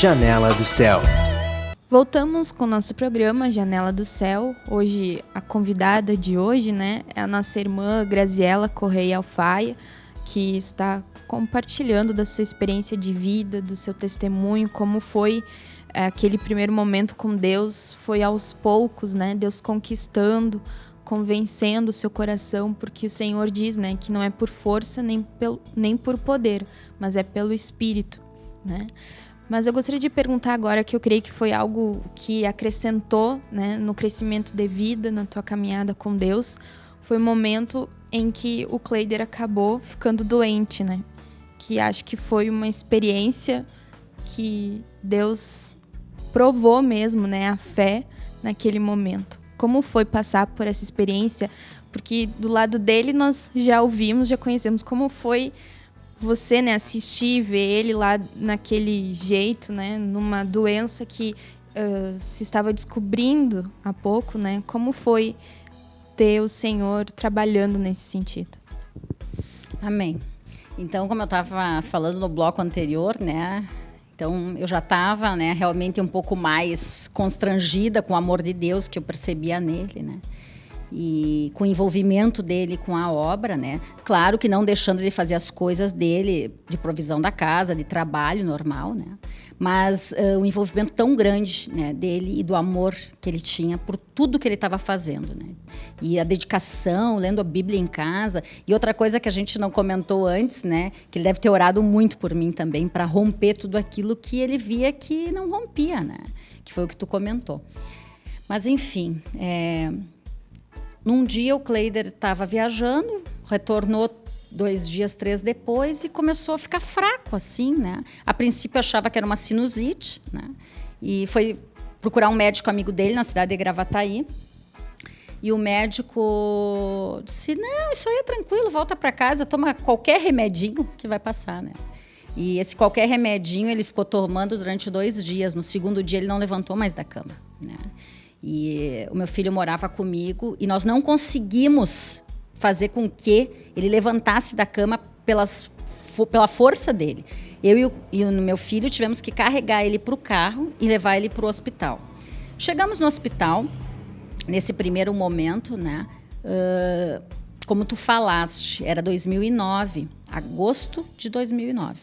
Janela do Céu. Voltamos com o nosso programa Janela do Céu. Hoje, a convidada de hoje, é a nossa irmã Graziela Correia Alfaia, que está compartilhando da sua experiência de vida, do seu testemunho, como foi aquele primeiro momento com Deus. Foi aos poucos, Deus conquistando, convencendo o seu coração, porque o Senhor diz, que não é por força nem por poder, mas é pelo Espírito, Mas eu gostaria de perguntar agora, que eu creio que foi algo que acrescentou, no crescimento de vida, na tua caminhada com Deus, foi o momento em que o Cleider acabou ficando doente, Que acho que foi uma experiência que Deus provou mesmo, a fé naquele momento. Como foi passar por essa experiência? Porque do lado dele nós já ouvimos, já conhecemos. Como foi você, assistir, ver ele lá naquele jeito, numa doença que se estava descobrindo há pouco, Como foi ter o Senhor trabalhando nesse sentido? Amém. Então, como eu estava falando no bloco anterior, então eu já estava, realmente um pouco mais constrangida com o amor de Deus que eu percebia nele, E com o envolvimento dele com a obra, Claro que não deixando de fazer as coisas dele, de provisão da casa, de trabalho normal, Mas o envolvimento tão grande, dele e do amor que ele tinha por tudo que ele estava fazendo, E a dedicação, lendo a Bíblia em casa. E outra coisa que a gente não comentou antes, Que ele deve ter orado muito por mim também, para romper tudo aquilo que ele via que não rompia, Que foi o que tu comentou. Mas, enfim... Num dia o Cleider estava viajando, retornou 2 dias, 3 depois e começou a ficar fraco, assim, A princípio achava que era uma sinusite, E foi procurar um médico amigo dele na cidade de Gravataí. E o médico disse, não, isso aí é tranquilo, volta para casa, toma qualquer remedinho que vai passar, E esse qualquer remedinho ele ficou tomando durante 2 dias. No segundo dia ele não levantou mais da cama, E o meu filho morava comigo e nós não conseguimos fazer com que ele levantasse da cama pela força dele. Eu e o meu filho tivemos que carregar ele para o carro e levar ele para o hospital. Chegamos no hospital, nesse primeiro momento, como tu falaste, era 2009, agosto de 2009.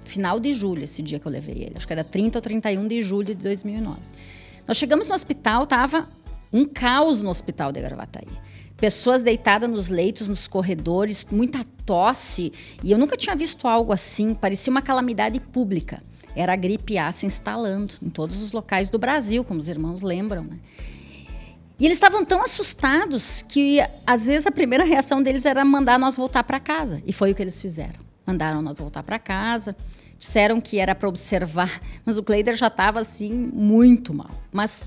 Final de julho, esse dia que eu levei ele. Acho que era 30 ou 31 de julho de 2009. Nós chegamos no hospital, estava um caos no hospital de Gravataí. Pessoas deitadas nos leitos, nos corredores, muita tosse. E eu nunca tinha visto algo assim, parecia uma calamidade pública. Era a gripe A se instalando em todos os locais do Brasil, como os irmãos lembram, E eles estavam tão assustados que, às vezes, a primeira reação deles era mandar nós voltar para casa. E foi o que eles fizeram. Mandaram nós voltar para casa. Disseram que era para observar, mas o Cleider já estava, assim, muito mal. Mas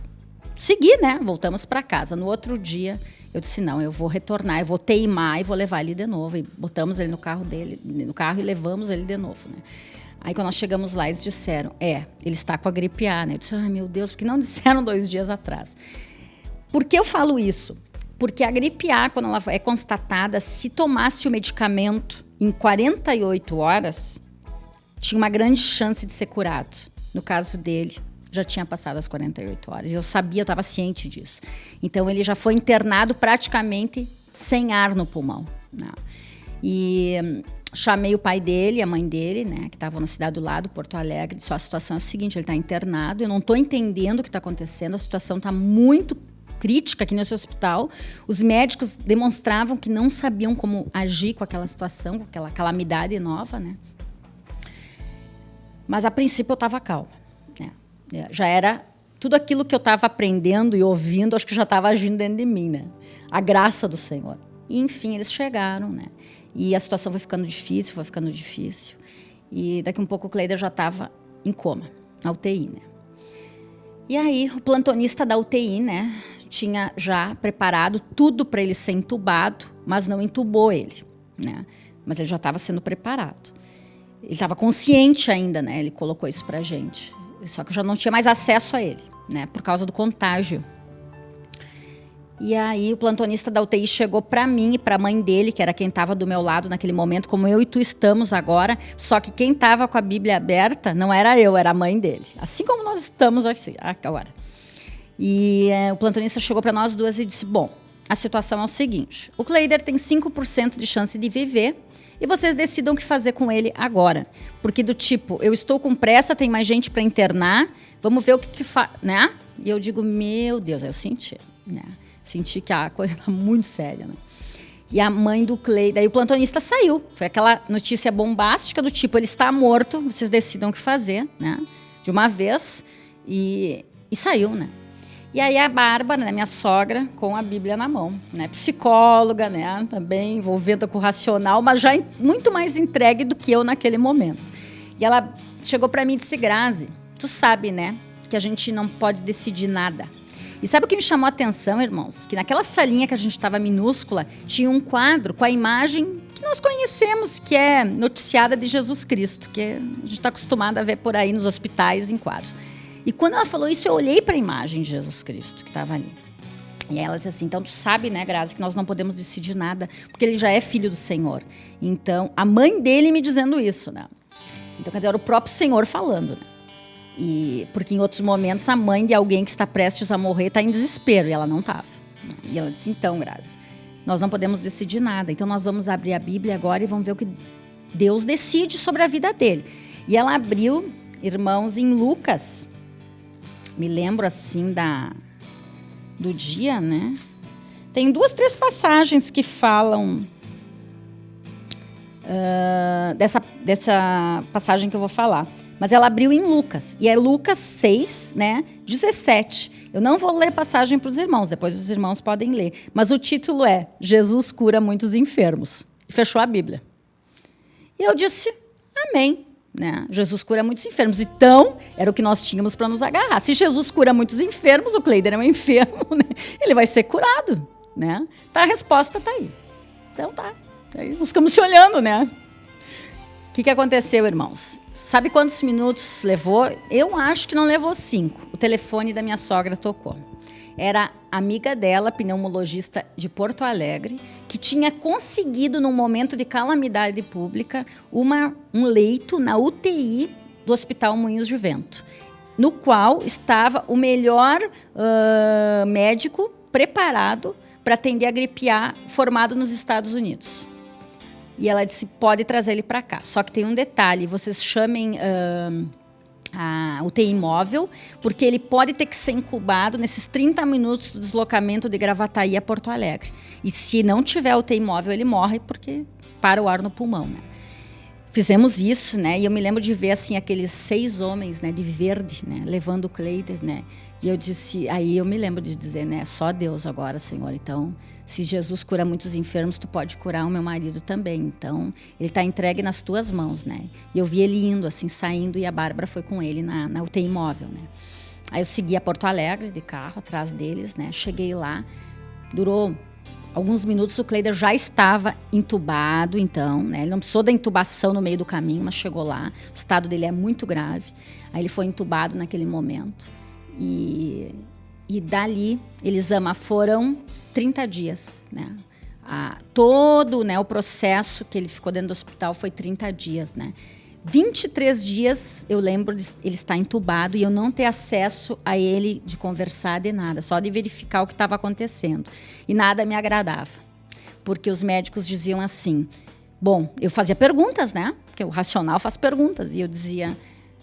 segui, Voltamos para casa. No outro dia, eu disse, não, eu vou retornar, eu vou teimar e vou levar ele de novo. E botamos ele no carro e levamos ele de novo, Aí, quando nós chegamos lá, eles disseram, ele está com a gripe A, Eu disse, ai, meu Deus, por que não disseram 2 dias atrás? Por que eu falo isso? Porque a gripe A, quando ela é constatada, se tomasse o medicamento em 48 horas... tinha uma grande chance de ser curado. No caso dele, já tinha passado as 48 horas. Eu sabia, eu estava ciente disso. Então, ele já foi internado praticamente sem ar no pulmão. E chamei o pai dele, a mãe dele, que estavam na cidade do lado, Porto Alegre. Disse, a situação é a seguinte, ele está internado, eu não estou entendendo o que está acontecendo, a situação está muito crítica aqui nesse hospital. Os médicos demonstravam que não sabiam como agir com aquela situação, com aquela calamidade nova, Mas, a princípio, eu estava calma. Já era tudo aquilo que eu estava aprendendo e ouvindo, acho que já estava agindo dentro de mim, A graça do Senhor. E, enfim, eles chegaram, E a situação foi ficando difícil. E daqui um pouco o Cleider já estava em coma, na UTI, E aí, o plantonista da UTI, tinha já preparado tudo para ele ser entubado, mas não entubou ele, Mas ele já estava sendo preparado. Ele estava consciente ainda, Ele colocou isso pra gente. Só que eu já não tinha mais acesso a ele, por causa do contágio. E aí o plantonista da UTI chegou para mim e para a mãe dele, que era quem estava do meu lado naquele momento, como eu e tu estamos agora, só que quem estava com a Bíblia aberta não era eu, era a mãe dele. Assim como nós estamos aqui agora. E o plantonista chegou para nós duas e disse, bom, a situação é o seguinte, o Kleider tem 5% de chance de viver e vocês decidam o que fazer com ele agora. Porque do tipo, eu estou com pressa, tem mais gente para internar, vamos ver o que faz, né? E eu digo, meu Deus, aí eu senti, né? Senti que a coisa era muito séria, né? E a mãe do Kleider, daí o plantonista saiu. Foi aquela notícia bombástica do tipo, ele está morto, vocês decidam o que fazer, né? De uma vez. E saiu, né? E aí a Bárbara, né, minha sogra, com a Bíblia na mão, né? Psicóloga, né? Também envolvida com o racional, mas já muito mais entregue do que eu naquele momento. E ela chegou para mim e disse, Grazi, tu sabe, né? Que a gente não pode decidir nada. E sabe o que me chamou a atenção, irmãos? Que naquela salinha que a gente estava minúscula, tinha um quadro com a imagem que nós conhecemos, que é noticiada de Jesus Cristo, que a gente está acostumado a ver por aí nos hospitais, em quadros. E quando ela falou isso, eu olhei para a imagem de Jesus Cristo que estava ali. E ela disse assim, então tu sabe, né, Grazi, que nós não podemos decidir nada, porque ele já é filho do Senhor. Então, a mãe dele me dizendo isso, né? Então, quer dizer, era o próprio Senhor falando, né? Porque em outros momentos a mãe de alguém que está prestes a morrer está em desespero e ela não estava. E ela disse, então, Grazi, nós não podemos decidir nada, então nós vamos abrir a Bíblia agora e vamos ver o que Deus decide sobre a vida dele. E ela abriu, irmãos, em Lucas, me lembro assim do dia, né? Tem 2, 3 passagens que falam dessa passagem que eu vou falar. Mas ela abriu em Lucas, e é Lucas 6, né, 17. Eu não vou ler a passagem para os irmãos, depois os irmãos podem ler. Mas o título é Jesus cura muitos enfermos. E fechou a Bíblia. E eu disse, amém. Né? Jesus cura muitos enfermos. Então, era o que nós tínhamos para nos agarrar. Se Jesus cura muitos enfermos, o Kleider é um enfermo, né? Ele vai ser curado. Né? Tá, a resposta está aí. Então tá. Aí nós ficamos se olhando, né? O que aconteceu, irmãos? Sabe quantos minutos levou? Eu acho que não levou 5. O telefone da minha sogra tocou. Era amiga dela, pneumologista de Porto Alegre, que tinha conseguido, num momento de calamidade pública, um leito na UTI do Hospital Moinhos de Vento, no qual estava o melhor médico preparado para atender a gripe A, formado nos Estados Unidos. E ela disse, pode trazer ele para cá. Só que tem um detalhe, vocês chamem a UTI móvel, porque ele pode ter que ser incubado nesses 30 minutos do deslocamento de Gravataí a Porto Alegre. E se não tiver UTI móvel, ele morre porque para o ar no pulmão, né? Fizemos isso, né? E eu me lembro de ver assim aqueles 6 homens, né, de verde, né, levando o Kleider, né? E eu disse, aí eu me lembro de dizer, né, só Deus agora, Senhor. Então, se Jesus cura muitos enfermos, tu pode curar o meu marido também. Então, ele está entregue nas tuas mãos, né? E eu vi ele indo, assim, saindo, e a Bárbara foi com ele na UTI móvel, né? Aí eu segui a Porto Alegre de carro, atrás deles, né? Cheguei lá, durou alguns minutos, o Kleider já estava entubado, então, né? Ele não precisou da intubação no meio do caminho, mas chegou lá. O estado dele é muito grave. Aí ele foi entubado naquele momento. E dali, Elisama, foram 30 dies, né? Todo, né, o processo que ele ficou dentro do hospital foi 30 dias, né? 23 dias, eu lembro de ele estar entubado e eu não ter acesso a ele de conversar de nada, só de verificar o que estava acontecendo. E nada me agradava, porque os médicos diziam assim, bom, eu fazia perguntas, né? Porque o racional faz perguntas. E eu dizia,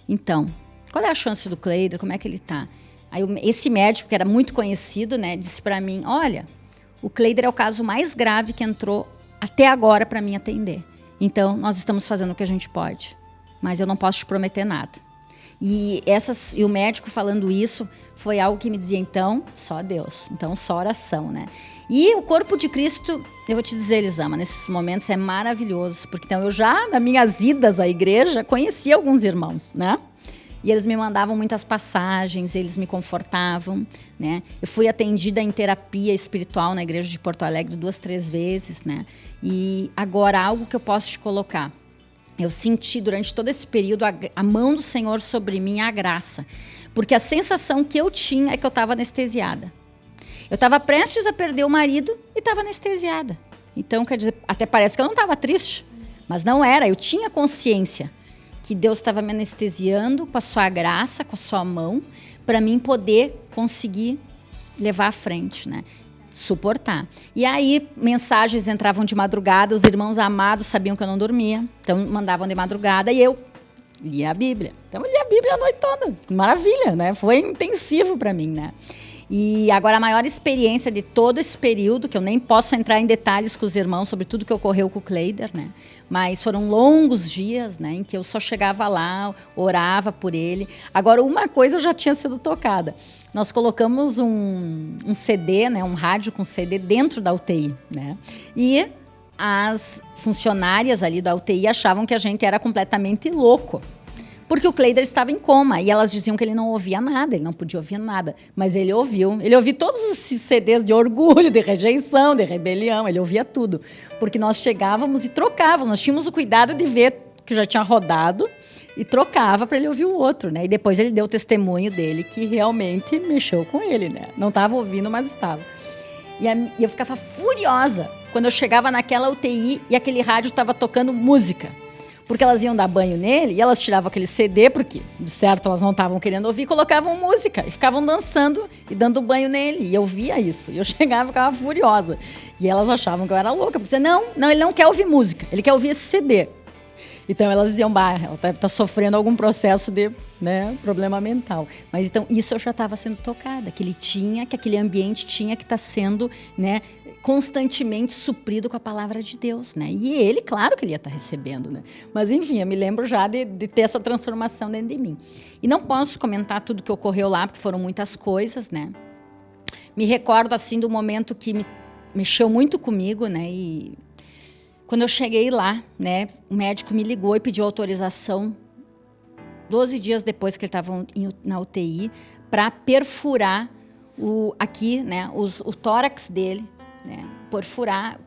então, qual é a chance do Kleider? Como é que ele está? Aí esse médico, que era muito conhecido, né, disse para mim, olha, o Kleider é o caso mais grave que entrou até agora para mim atender. Então, nós estamos fazendo o que a gente pode. Mas eu não posso te prometer nada. E o médico falando isso foi algo que me dizia, então, só Deus. Então, só oração, né? E o corpo de Cristo, eu vou te dizer, Elisama, nesses momentos é maravilhoso. Porque então, eu já, nas minhas idas à igreja, conhecia alguns irmãos, né? E eles me mandavam muitas passagens, eles me confortavam, né? Eu fui atendida em terapia espiritual na igreja de Porto Alegre 2, 3 vezes, né? E agora, algo que eu posso te colocar. Eu senti durante todo esse período a mão do Senhor sobre mim, a graça. Porque a sensação que eu tinha é que eu estava anestesiada. Eu estava prestes a perder o marido e estava anestesiada. Então, quer dizer, até parece que eu não estava triste, mas não era. Eu tinha consciência que Deus estava me anestesiando com a sua graça, com a sua mão, para mim poder conseguir levar à frente, né? Suportar. E aí, mensagens entravam de madrugada, os irmãos amados sabiam que eu não dormia, então mandavam de madrugada e eu lia a Bíblia. Então, eu lia a Bíblia a noite toda. Maravilha, né? Foi intensivo para mim, né? E agora a maior experiência de todo esse período, que eu nem posso entrar em detalhes com os irmãos sobre tudo que ocorreu com o Kleider, né? Mas foram longos dias, né, em que eu só chegava lá, orava por ele. Agora, uma coisa já tinha sido tocada. Nós colocamos um CD, né, um rádio com CD dentro da UTI, né? E as funcionárias ali da UTI achavam que a gente era completamente louco. Porque o Kleider estava em coma e elas diziam que ele não ouvia nada, ele não podia ouvir nada. Mas ele ouviu. Ele ouvia todos os CDs de orgulho, de rejeição, de rebelião, ele ouvia tudo. Porque nós chegávamos e trocávamos, nós tínhamos o cuidado de ver que já tinha rodado e trocava para ele ouvir o outro, né? E depois ele deu o testemunho dele que realmente mexeu com ele, né? Não estava ouvindo, mas estava. E eu ficava furiosa quando eu chegava naquela UTI e aquele rádio estava tocando música. Porque elas iam dar banho nele e elas tiravam aquele CD, porque, de certo, elas não estavam querendo ouvir, colocavam música e ficavam dançando e dando banho nele. E eu via isso. E eu chegava e ficava furiosa. E elas achavam que eu era louca. Porque não, ele não quer ouvir música, ele quer ouvir esse CD. Então elas diziam, ela deve estar sofrendo algum processo de, né, problema mental. Mas então isso eu já estava sendo tocada, que aquele ambiente tinha que estar sendo, né, constantemente suprido com a palavra de Deus, né? E ele, claro que ele ia estar recebendo, né? Mas enfim, eu me lembro já de ter essa transformação dentro de mim. E não posso comentar tudo que ocorreu lá, porque foram muitas coisas, né? Me recordo assim do momento que mexeu muito comigo, né? E quando eu cheguei lá, né, o médico me ligou e pediu autorização 12 dias depois que ele estava na UTI para perfurar aqui, né, o tórax dele, né, perfurar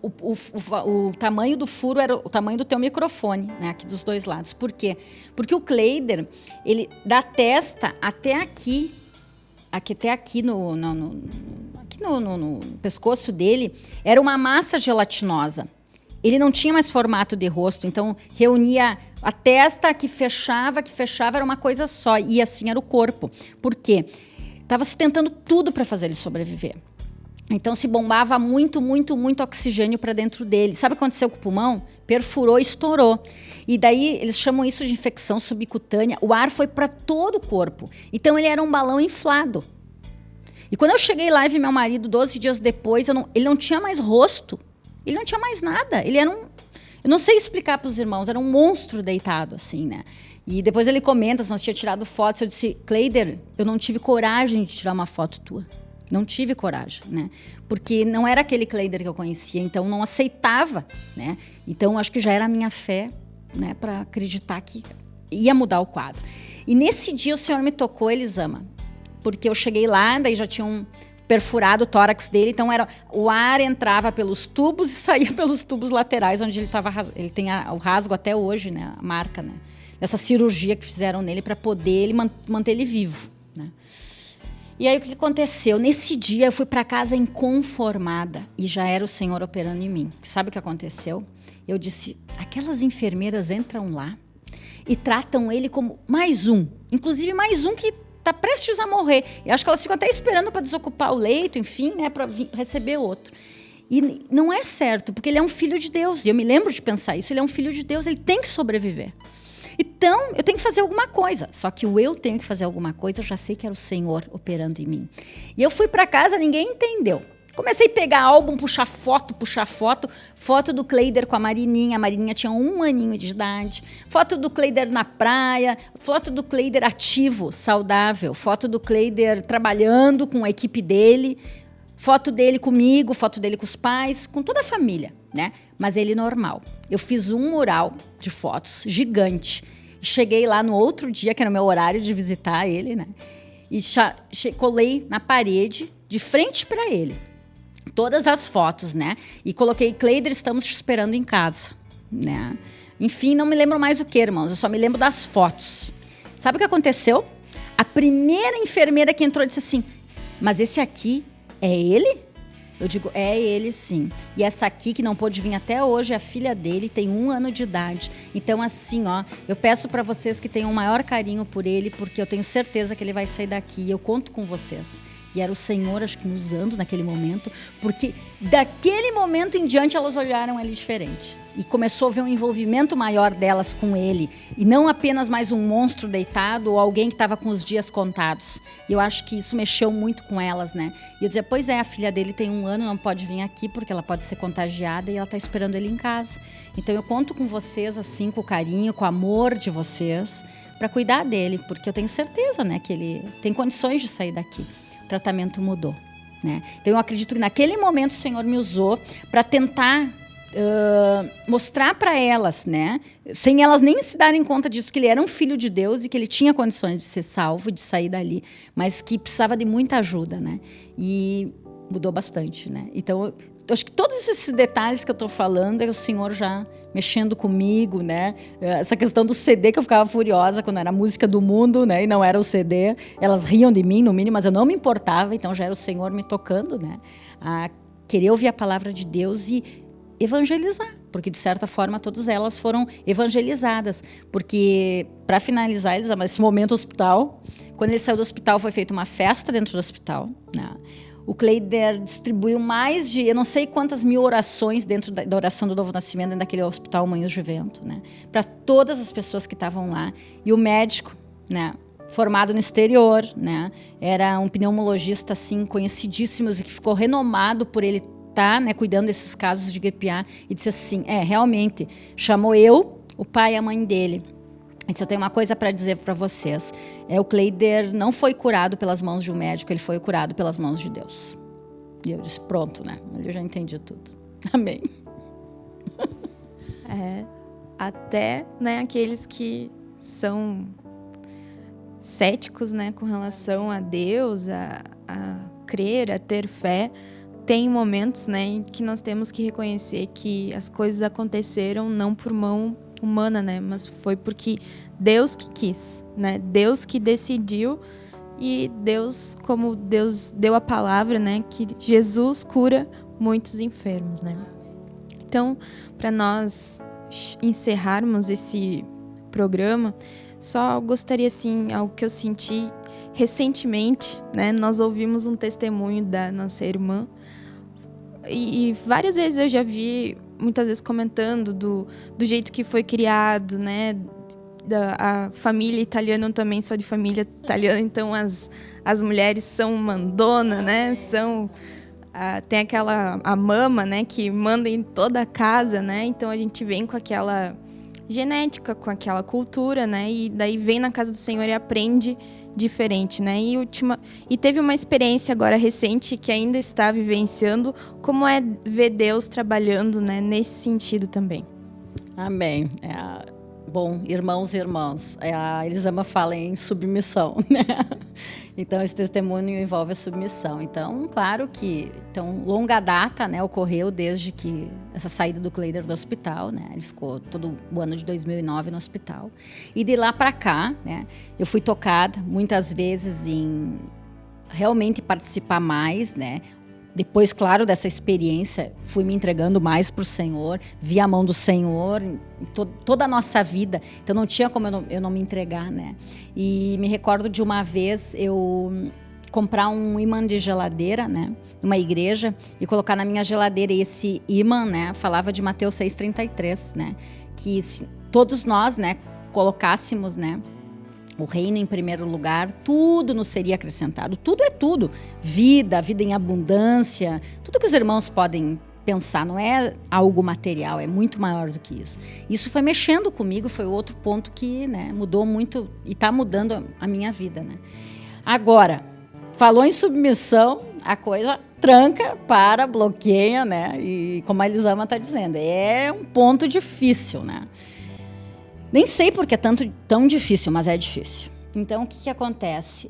o tamanho do furo era o tamanho do teu microfone, né, aqui dos dois lados. Por quê? Porque o Kleider, ele da testa até aqui no pescoço dele, era uma massa gelatinosa. Ele não tinha mais formato de rosto, então reunia a testa que fechava, era uma coisa só. E assim era o corpo. Por quê? Estava se tentando tudo para fazer ele sobreviver. Então se bombava muito, muito, muito oxigênio para dentro dele. Sabe o que aconteceu com o pulmão? Perfurou e estourou. E daí eles chamam isso de infecção subcutânea. O ar foi para todo o corpo. Então ele era um balão inflado. E quando eu cheguei lá e vi meu marido 12 dias depois, ele não tinha mais rosto. Ele não tinha mais nada. Ele era eu não sei explicar para os irmãos, era um monstro deitado, assim, né? E depois ele comenta, se nós tínhamos tirado fotos, eu disse, Kleider, eu não tive coragem de tirar uma foto tua. Não tive coragem, né? Porque não era aquele Kleider que eu conhecia, então não aceitava, né? Então acho que já era a minha fé, né, para acreditar que ia mudar o quadro. E nesse dia o Senhor me tocou, Elisama, porque eu cheguei lá, daí já tinham perfurado o tórax dele, então o ar entrava pelos tubos e saía pelos tubos laterais, onde ele tem o rasgo até hoje, né, a marca, né, dessa cirurgia que fizeram nele para poder manter ele vivo, né. E aí o que aconteceu? Nesse dia eu fui para casa inconformada e já era o Senhor operando em mim. Sabe o que aconteceu? Eu disse, aquelas enfermeiras entram lá e tratam ele como mais um, inclusive mais um que está prestes a morrer. Eu acho que elas ficam até esperando para desocupar o leito, enfim, né, para receber outro. E não é certo, porque ele é um filho de Deus. E eu me lembro de pensar isso, ele é um filho de Deus, ele tem que sobreviver. Então, eu tenho que fazer alguma coisa. Só que eu tenho que fazer alguma coisa, eu já sei que era o Senhor operando em mim. E eu fui para casa, ninguém entendeu. Comecei a pegar álbum, puxar foto. Foto do Kleider com a Marininha. A Marininha tinha 1 aninho de idade. Foto do Kleider na praia. Foto do Kleider ativo, saudável. Foto do Kleider trabalhando com a equipe dele. Foto dele comigo, foto dele com os pais, com toda a família, né? Mas ele normal. Eu fiz um mural de fotos gigante. Cheguei lá no outro dia, que era o meu horário de visitar ele, né? E colei na parede, de frente para ele. Todas as fotos, né? E coloquei, Kleider, estamos te esperando em casa, né? Enfim, não me lembro mais o que, irmãos. Eu só me lembro das fotos. Sabe o que aconteceu? A primeira enfermeira que entrou disse assim, mas esse aqui é ele? Eu digo, é ele sim. E essa aqui, que não pôde vir até hoje, é a filha dele, tem 1 ano de idade. Então, assim, ó, eu peço para vocês que tenham o maior carinho por ele, porque eu tenho certeza que ele vai sair daqui. E eu conto com vocês. E era o Senhor, acho que, nos usando naquele momento, porque daquele momento em diante elas olharam ele diferente. E começou a ver um envolvimento maior delas com ele. E não apenas mais um monstro deitado ou alguém que estava com os dias contados. E eu acho que isso mexeu muito com elas, né? E eu dizia, pois é, a filha dele tem 1 ano, não pode vir aqui porque ela pode ser contagiada e ela está esperando ele em casa. Então eu conto com vocês, assim, com o carinho, com o amor de vocês, para cuidar dele, porque eu tenho certeza, né, que ele tem condições de sair daqui. O tratamento mudou, né? Então eu acredito que naquele momento o Senhor me usou para tentar mostrar para elas, né, sem elas nem se darem conta disso, que ele era um filho de Deus e que ele tinha condições de ser salvo, de sair dali, mas que precisava de muita ajuda, né? E mudou bastante, né? Então eu acho que todos esses detalhes que eu estou falando é o Senhor já mexendo comigo, né? Essa questão do CD, que eu ficava furiosa quando era música do mundo, né? E não era o CD. Elas riam de mim, no mínimo, mas eu não me importava. Então já era o Senhor me tocando, né? A querer ouvir a palavra de Deus e evangelizar. Porque, de certa forma, todas elas foram evangelizadas. Porque, para finalizar, esse momento do hospital, quando ele saiu do hospital, foi feita uma festa dentro do hospital, né? O Kleider distribuiu mais de, eu não sei quantas mil orações dentro da oração do Novo Nascimento, dentro daquele hospital Manhãs de Vento, né? Para todas as pessoas que estavam lá. E o médico, né, formado no exterior, né, era um pneumologista assim, conhecidíssimo e que ficou renomado por ele estar, né, cuidando desses casos de gripe A. E disse assim, realmente, chamou eu, o pai e a mãe dele. E disse, eu tenho uma coisa para dizer para vocês. O Kleider não foi curado pelas mãos de um médico, ele foi curado pelas mãos de Deus. E eu disse, pronto, né? Eu já entendi tudo. Amém. Até, né, aqueles que são céticos, né, com relação a Deus, a crer, a ter fé, tem momentos, né, em que nós temos que reconhecer que as coisas aconteceram não por mão humana, né, mas foi porque Deus que quis, né, Deus que decidiu e Deus, como Deus deu a palavra, né, que Jesus cura muitos enfermos, né. Então, para nós encerrarmos esse programa, só gostaria, assim, algo que eu senti recentemente, né, nós ouvimos um testemunho da nossa irmã e várias vezes eu já vi, muitas vezes comentando do jeito que foi criado, né, a família italiana, eu também sou de família italiana, então as mulheres são mandona, né, tem a mama, né, que manda em toda a casa, né, então a gente vem com aquela genética, com aquela cultura, né, e daí vem na casa do Senhor e aprende diferente, né, e teve uma experiência agora recente que ainda está vivenciando, como é ver Deus trabalhando, né, nesse sentido também. Amém. Bom, irmãos e irmãs, a Elisama fala em submissão, né? Então, esse testemunho envolve a submissão. Então, claro que longa data, né, ocorreu desde que essa saída do Kleider do hospital, né? Ele ficou todo o ano de 2009 no hospital. E de lá para cá, né, eu fui tocada muitas vezes em realmente participar mais, né? Depois, claro, dessa experiência, fui me entregando mais para o Senhor, vi a mão do Senhor em toda a nossa vida, então não tinha como eu não me entregar, né? E me recordo de uma vez eu comprar um imã de geladeira, né, numa igreja, e colocar na minha geladeira, e esse imã, né, falava de Mateus 6,33, né, que se todos nós, né, colocássemos, né, o reino em primeiro lugar, tudo nos seria acrescentado. Tudo é tudo. Vida em abundância, tudo que os irmãos podem pensar, não é algo material, é muito maior do que isso. Isso foi mexendo comigo, foi outro ponto que, né, mudou muito e está mudando a minha vida, né? Agora, falou em submissão, a coisa tranca, bloqueia, né? E como a Elisama está dizendo, é um ponto difícil, né? Nem sei porque é tão difícil, mas é difícil. Então, o que acontece?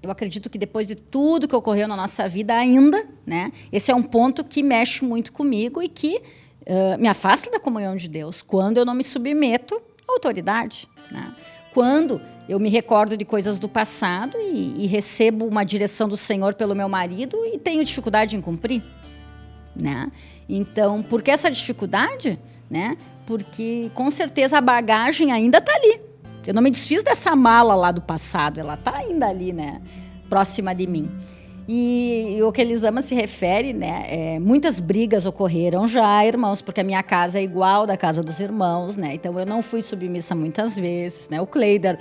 Eu acredito que depois de tudo que ocorreu na nossa vida ainda, né, esse é um ponto que mexe muito comigo e que me afasta da comunhão de Deus, quando eu não me submeto à autoridade, né? quando eu me recordo de coisas do passado e recebo uma direção do Senhor pelo meu marido e tenho dificuldade em cumprir, né? Então, por que essa dificuldade? Né? Porque, com certeza, a bagagem ainda está ali. Eu não me desfiz dessa mala lá do passado, ela está ainda ali, né? Próxima de mim. E o que Elisama se refere, né? Muitas brigas ocorreram já, irmãos, porque a minha casa é igual da casa dos irmãos, né? Então, eu não fui submissa muitas vezes, né? O Cleider,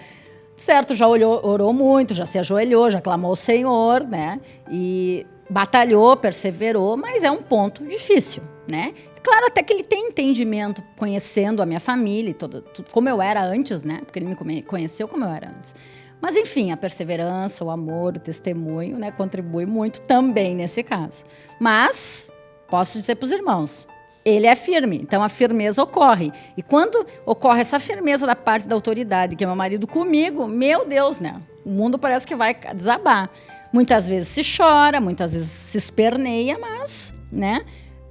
certo, já orou muito, já se ajoelhou, já clamou ao Senhor, né? E batalhou, perseverou, mas é um ponto difícil, né? Claro, até que ele tem entendimento, conhecendo a minha família, tudo como eu era antes, né? Porque ele me conheceu como eu era antes. Mas, enfim, a perseverança, o amor, o testemunho, né? Contribui muito também nesse caso. Mas, posso dizer para os irmãos, ele é firme, então a firmeza ocorre. E quando ocorre essa firmeza da parte da autoridade, que é meu marido comigo, meu Deus, né? O mundo parece que vai desabar. Muitas vezes se chora, muitas vezes se esperneia, mas, né?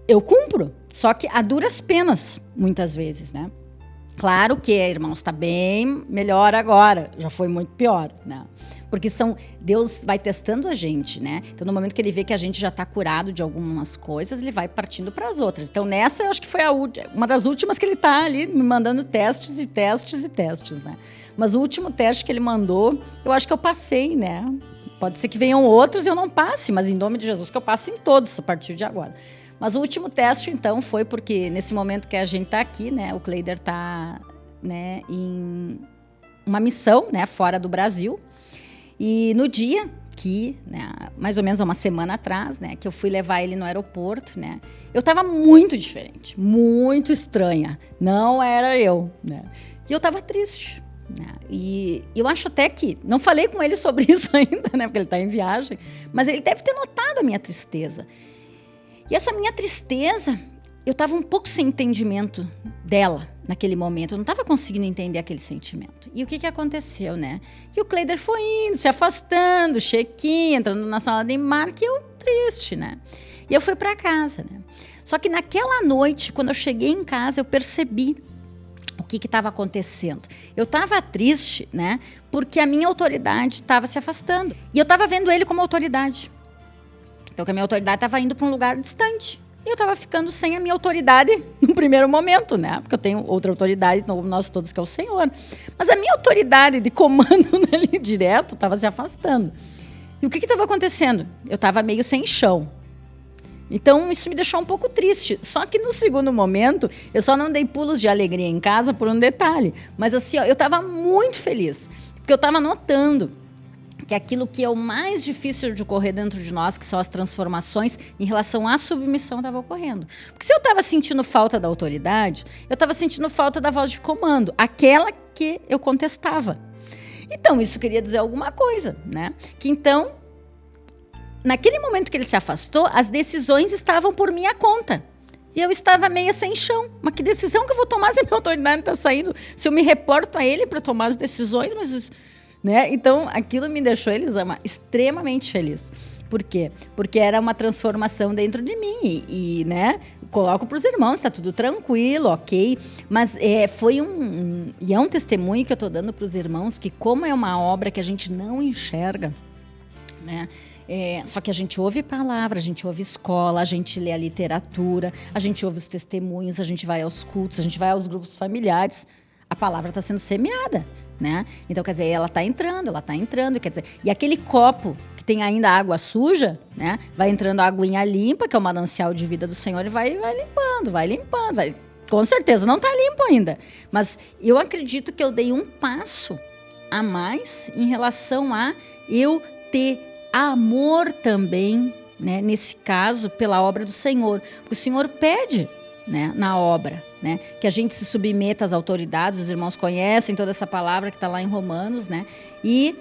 Eu cumpro, só que a duras penas, muitas vezes, né? Claro que, irmãos, está bem melhor agora, já foi muito pior, né? Porque Deus vai testando a gente, né? Então, no momento que ele vê que a gente já está curado de algumas coisas, ele vai partindo para as outras. Então, nessa, eu acho que foi uma das últimas que ele está ali me mandando testes e testes e testes, né? Mas o último teste que ele mandou, eu acho que eu passei, né? Pode ser que venham outros e eu não passe, mas em nome de Jesus que eu passe em todos a partir de agora. Mas o último teste, então, foi porque nesse momento que a gente está aqui, né, o Cleider está, né, em uma missão, né, fora do Brasil. E no dia que, né, mais ou menos uma semana atrás, né, que eu fui levar ele no aeroporto, né, eu estava muito diferente, muito estranha. Não era eu, né? E eu estava triste. E eu acho até que, não falei com ele sobre isso ainda, né, porque ele está em viagem, mas ele deve ter notado a minha tristeza. E essa minha tristeza, eu estava um pouco sem entendimento dela naquele momento. Eu não estava conseguindo entender aquele sentimento. E o que aconteceu, né? E o Cleider foi indo, se afastando, check-in, entrando na sala de embarque, e eu triste, né? E eu fui para casa, né? Só que naquela noite, quando eu cheguei em casa, eu percebi o que estava acontecendo. Eu estava triste, né? Porque a minha autoridade estava se afastando. E eu estava vendo ele como autoridade. Então, que a minha autoridade estava indo para um lugar distante. E eu estava ficando sem a minha autoridade no primeiro momento, né? Porque eu tenho outra autoridade, nós todos, que é o Senhor. Mas a minha autoridade de comando ali direto estava se afastando. E o que estava acontecendo? Eu estava meio sem chão. Então, isso me deixou um pouco triste. Só que no segundo momento, eu só não dei pulos de alegria em casa por um detalhe. Mas assim, ó, eu estava muito feliz. Porque eu estava notando que aquilo que é o mais difícil de ocorrer dentro de nós, que são as transformações em relação à submissão, estava ocorrendo. Porque se eu estava sentindo falta da autoridade, eu estava sentindo falta da voz de comando, aquela que eu contestava. Então, isso queria dizer alguma coisa, né? Que então, naquele momento que ele se afastou, as decisões estavam por minha conta. E eu estava meio sem chão. Mas que decisão que eu vou tomar se a minha autoridade está saindo? Se eu me reporto a ele para tomar as decisões, mas... né? Então, aquilo me deixou, Elisama, extremamente feliz. Por quê? Porque era uma transformação dentro de mim. E né, coloco para os irmãos, está tudo tranquilo, ok. Mas foi e é um testemunho que eu estou dando para os irmãos, que como é uma obra que a gente não enxerga, né? Só que a gente ouve palavra, a gente ouve escola, a gente lê a literatura, a gente ouve os testemunhos, a gente vai aos cultos, a gente vai aos grupos familiares. A palavra está sendo semeada, né? Então, quer dizer, ela está entrando, quer dizer, e aquele copo que tem ainda água suja, né? Vai entrando a aguinha limpa, que é o manancial de vida do Senhor, e vai limpando, com certeza não está limpo ainda. Mas eu acredito que eu dei um passo a mais em relação a eu ter amor também, né? Nesse caso, pela obra do Senhor. Porque o Senhor pede, né, na obra, né, que a gente se submeta às autoridades. Os irmãos conhecem toda essa palavra que está lá em Romanos, né? E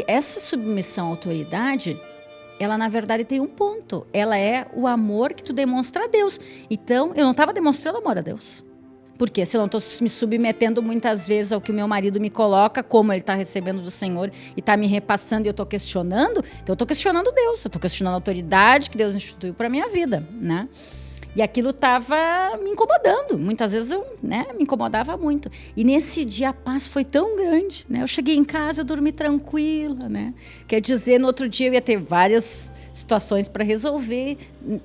essa submissão à autoridade, ela na verdade tem um ponto. Ela é o amor que tu demonstra a Deus. Então, eu não estava demonstrando amor a Deus. Por quê? Se eu não estou me submetendo muitas vezes ao que o meu marido me coloca, como ele está recebendo do Senhor e está me repassando e eu estou questionando, então eu estou questionando Deus, eu estou questionando a autoridade que Deus instituiu para a minha vida, né? E aquilo estava me incomodando. Muitas vezes eu, né, me incomodava muito. E nesse dia a paz foi tão grande, né? Eu cheguei em casa, eu dormi tranquila, né? Quer dizer, no outro dia eu ia ter várias situações para resolver,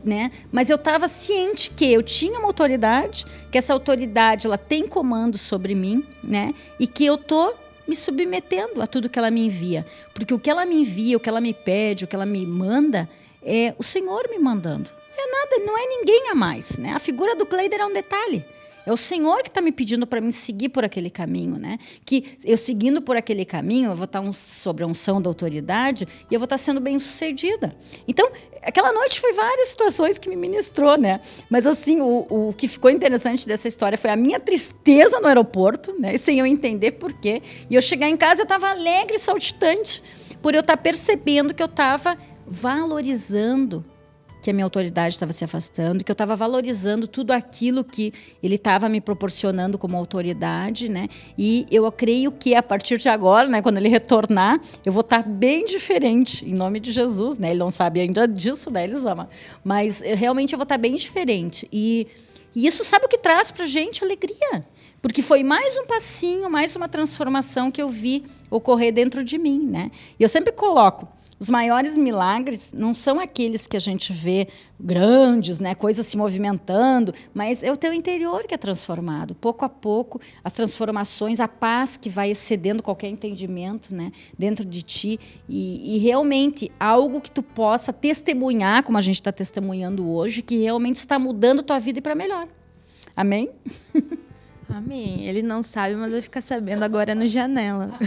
né? Mas eu estava ciente que eu tinha uma autoridade, que essa autoridade ela tem comando sobre mim, né? E que eu tô me submetendo a tudo que ela me envia. Porque o que ela me envia, o que ela me pede, o que ela me manda, é o Senhor me mandando. É nada, não é ninguém a mais, né? A figura do Cleider é um detalhe. É o Senhor que está me pedindo para me seguir por aquele caminho, né? Que eu seguindo por aquele caminho, eu vou estar sobre a unção da autoridade e eu vou estar sendo bem-sucedida. Então, aquela noite foi várias situações que me ministrou, né? Mas, assim, o que ficou interessante dessa história foi a minha tristeza no aeroporto, né? Sem eu entender por quê. E eu chegar em casa, eu estava alegre e saltitante por eu estar percebendo que eu estava valorizando que a minha autoridade estava se afastando, que eu estava valorizando tudo aquilo que ele estava me proporcionando como autoridade, né? E eu creio que a partir de agora, né, quando ele retornar, eu vou estar bem diferente, em nome de Jesus, né? Ele não sabe ainda disso, né, Elisama? Mas realmente eu vou estar bem diferente. E isso sabe o que traz para a gente? Alegria. Porque foi mais um passinho, mais uma transformação que eu vi ocorrer dentro de mim, né? E eu sempre coloco, os maiores milagres não são aqueles que a gente vê grandes, né, coisas se movimentando, mas é o teu interior que é transformado. Pouco a pouco, as transformações, a paz que vai excedendo qualquer entendimento, né, dentro de ti. E realmente, algo que tu possa testemunhar, como a gente está testemunhando hoje, que realmente está mudando a tua vida e para melhor. Amém? Amém. Ele não sabe, mas vai ficar sabendo agora no Janela.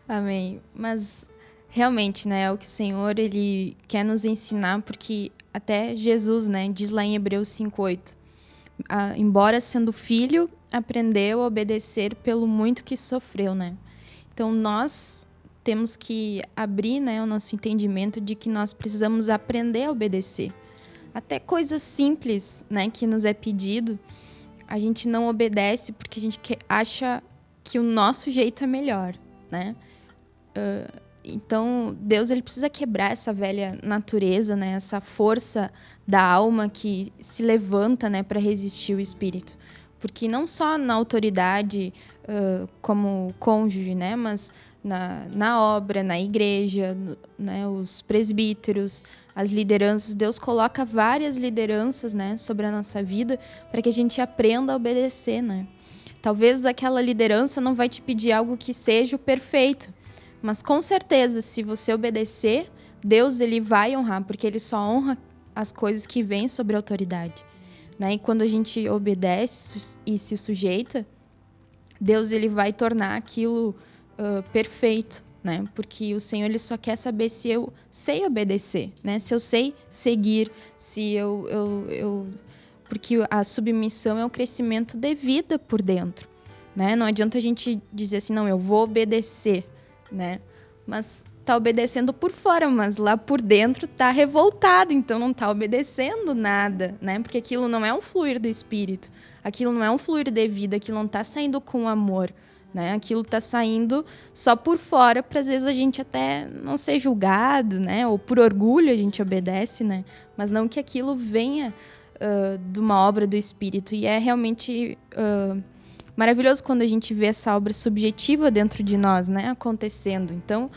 Amém. Mas realmente, né, é o que o Senhor ele quer nos ensinar, porque até Jesus, né, diz lá em Hebreus 5:8, embora sendo filho, aprendeu a obedecer pelo muito que sofreu, né? Então nós temos que abrir, né, o nosso entendimento de que nós precisamos aprender a obedecer. Até coisas simples, né, que nos é pedido, a gente não obedece porque a gente acha que o nosso jeito é melhor, né? Então, Deus ele precisa quebrar essa velha natureza, né? Essa força da alma que se levanta, né, para resistir o espírito. Porque não só na autoridade como cônjuge, né, mas na obra, na igreja, né, os presbíteros, as lideranças. Deus coloca várias lideranças, né, sobre a nossa vida para que a gente aprenda a obedecer, né? Talvez aquela liderança não vai te pedir algo que seja o perfeito, mas com certeza, se você obedecer, Deus ele vai honrar, porque ele só honra as coisas que vêm sobre a autoridade, né? E quando a gente obedece e se sujeita, Deus ele vai tornar aquilo perfeito, né? Porque o Senhor ele só quer saber se eu sei obedecer, né? Se eu sei seguir, se porque a submissão é o crescimento de vida por dentro, né? Não adianta a gente dizer assim, não, eu vou obedecer, né? Mas tá obedecendo por fora, mas lá por dentro tá revoltado, então não tá obedecendo nada, né? Porque aquilo não é um fluir do espírito, aquilo não é um fluir de vida, aquilo não tá saindo com amor, né? Aquilo tá saindo só por fora, para às vezes a gente até não ser julgado, né? Ou por orgulho a gente obedece, né? Mas não que aquilo venha de uma obra do espírito. E é realmente maravilhoso quando a gente vê essa obra subjetiva dentro de nós, né, acontecendo. Então,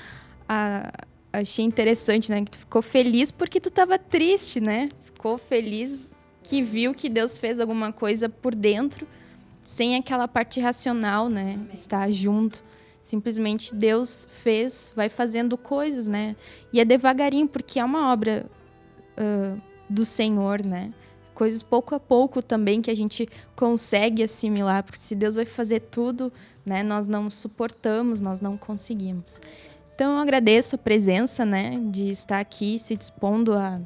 achei interessante, né, que tu ficou feliz porque tu estava triste, né? Ficou feliz que viu que Deus fez alguma coisa por dentro, sem aquela parte racional, né, estar junto. Simplesmente Deus fez, vai fazendo coisas, né? E é devagarinho, porque é uma obra do Senhor, né? Coisas pouco a pouco também que a gente consegue assimilar, porque se Deus vai fazer tudo, né, nós não suportamos, nós não conseguimos. Então eu agradeço a presença, né, de estar aqui se dispondo a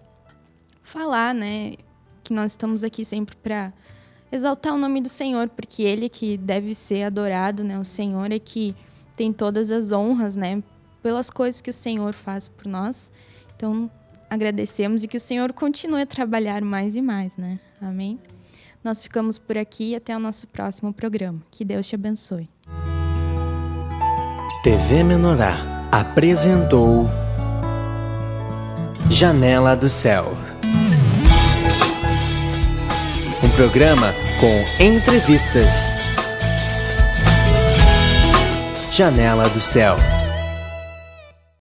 falar, né, que nós estamos aqui sempre para exaltar o nome do Senhor, porque Ele que deve ser adorado, né, o Senhor é que tem todas as honras, né, pelas coisas que o Senhor faz por nós. Então agradecemos e que o Senhor continue a trabalhar mais e mais, né? Amém? Nós ficamos por aqui e até o nosso próximo programa. Que Deus te abençoe. TV Menorá apresentou Janela do Céu. programa com entrevistas. Janela do Céu.